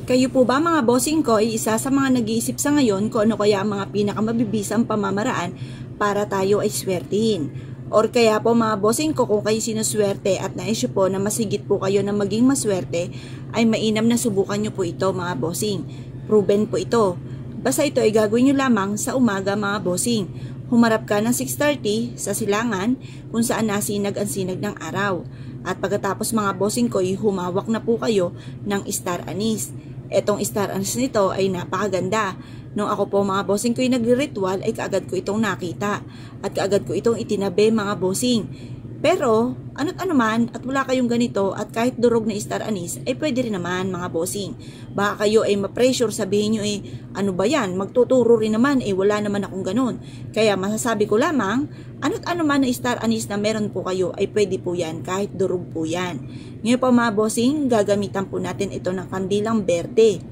Kayo po ba mga bossing ko ay isa sa mga nag-iisip sa ngayon kung ano kaya ang mga pinakamabibisang pamamaraan para tayo ay swertihin? Or kaya po mga bossing ko, kung kayo sinuswerte at naisyo po na masigit po kayo na maging maswerte, ay mainam na subukan nyo po ito mga bossing. Proven po ito. Basta ito ay gagawin nyo lamang sa umaga mga bossing. Humarap ka ng 6:30 sa silangan kung saan nasinag ang sinag ng araw. At pagkatapos mga bossing ko, humawak na po kayo ng star anise. Etong star anise nito ay napakaganda. Nung ako po mga bossing ko yung nagre-ritual ay kaagad ko itong nakita. At kaagad ko itong itinabi mga bossing. Pero, ano't ano man at wala kayong ganito at kahit durog na star anise ay pwede rin naman mga bossing. Baka kayo ay ma-pressure, sabihin nyo ano ba yan, magtuturo rin naman wala naman akong ganun. Kaya masasabi ko lamang, ano't ano man na star anise na meron po kayo ay pwede po yan kahit durog po yan. Ngayon po mga bossing, gagamitan po natin ito ng kandilang berde.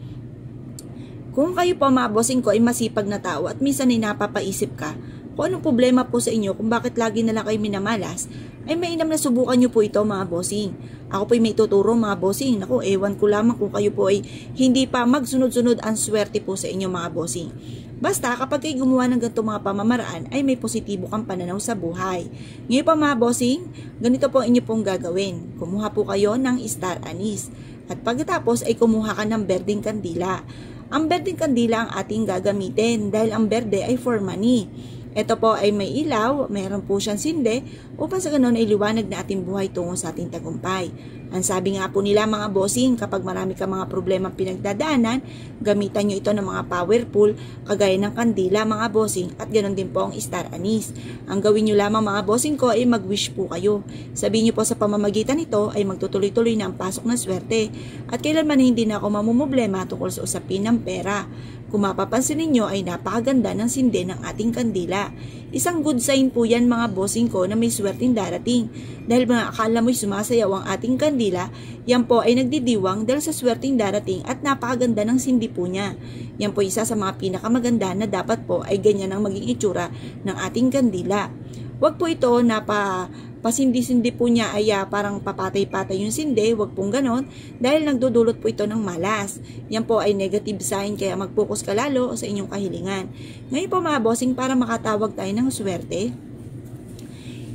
Kung kayo po mga bossing ko ay masipag na tao at minsan ay napapaisip ka kung anong problema po sa inyo kung bakit lagi na lang kayo minamalas, ay mainam na subukan nyo po ito mga bossing. Ako po ay may tuturo mga bossing. Naku, ewan ko lamang kung kayo po ay hindi pa magsunod-sunod ang swerte po sa inyo mga bossing. Basta kapag kayo gumawa ng ganito mga pamamaraan ay may positibo kang pananaw sa buhay. Ngayon pa mga bossing, ganito po inyo pong gagawin. Kumuha po kayo ng star anise. At pagkatapos ay kumuha ka ng berdeng kandila. Ang berdeng kandila ang ating gagamitin dahil ang berde ay for money. Ito po ay may ilaw, mayroon po siyang sinde upang sa ganoon ay liwanag na ating buhay tungo sa ating tagumpay. Ang sabi nga po nila mga bossing, kapag marami ka mga problema pinagdadaanan, gamitan nyo ito ng mga powerful kagaya ng kandila mga bossing at ganoon din po ang star anise. Ang gawin nyo lamang mga bossing ko ay mag-wish po kayo. Sabihin nyo po sa pamamagitan nito ay magtutuloy-tuloy na ang pasok ng swerte at kailanman hindi na ako mamumblema tungkol sa usapin ng pera. Kung mapapansin ninyo ay napakaganda ng sinde ng ating kandila. Isang good sign po yan mga bossing ko na may swerteng darating. Dahil mga akala mo'y sumasayaw ang ating kandila, yan po ay nagdidiwang dahil sa swerteng darating at napakaganda ng sindi po niya. Yan po isa sa mga pinakamaganda na dapat po ay ganyan ang maging itsura ng ating kandila. Huwag po ito na pasindi-sindi po niya ay parang papatay-patay yung sindi, wag pong ganon, dahil nagdudulot po ito ng malas. Yan po ay negative sign, kaya mag-focus ka lalo sa inyong kahilingan. Ngayon po mga bossing, para makatawag tayo ng swerte,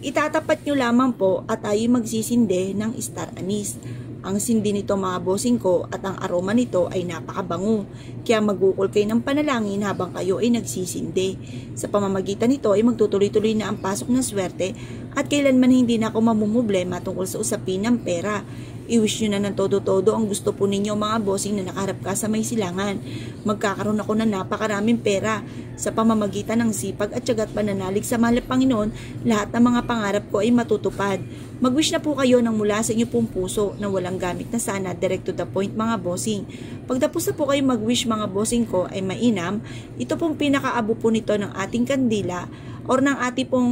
itatapat nyo lamang po at tayo magsisindi ng star anise. Ang sindi nito mga bossing ko at ang aroma nito ay napakabango. Kaya magukol kayo ng panalangin habang kayo ay nagsisindi. Sa pamamagitan nito ay magtutuloy-tuloy na ang pasok ng swerte at kailanman hindi na ako mamumblema tungkol sa usapin ng pera. I-wish nyo na ng todo-todo ang gusto po ninyo mga bossing na nakaharap ka sa may silangan. Magkakaroon ako ng napakaraming pera. Sa pamamagitan ng sipag at tiyaga at pananalig sa mahal na Panginoon, lahat ng mga pangarap ko ay matutupad. Mag-wish na po kayo ng mula sa inyo pong puso na walang gamit na sana, direct to the point mga bossing. Pagtapos na po kayo mag-wish mga bossing ko ay mainam, ito pong pinakaabo po nito ng ating kandila or ng ating pong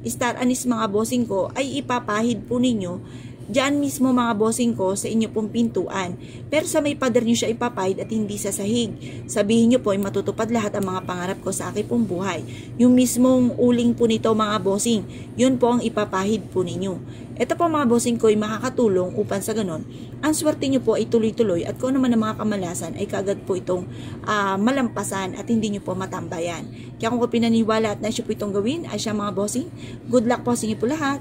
star anise mga bossing ko ay ipapahid po ninyo diyan mismo mga bossing ko sa inyo pong pintuan. Pero sa may pader nyo siya ipapahid at hindi sa sahig. Sabihin nyo po ay matutupad lahat ang mga pangarap ko sa aking pong buhay. Yung mismong uling po nito mga bossing, yun po ang ipapahid po ninyo. Ito po mga bossing ko ay makakatulong upang sa ganon, ang swerte nyo po ay tuloy-tuloy at kung ano man ang mga kamalasan ay kaagad po itong malampasan at hindi nyo po matambayan. Kaya kung ko pinaniwala at naisyo po itong gawin ay siya mga bossing, good luck po sa inyo po lahat.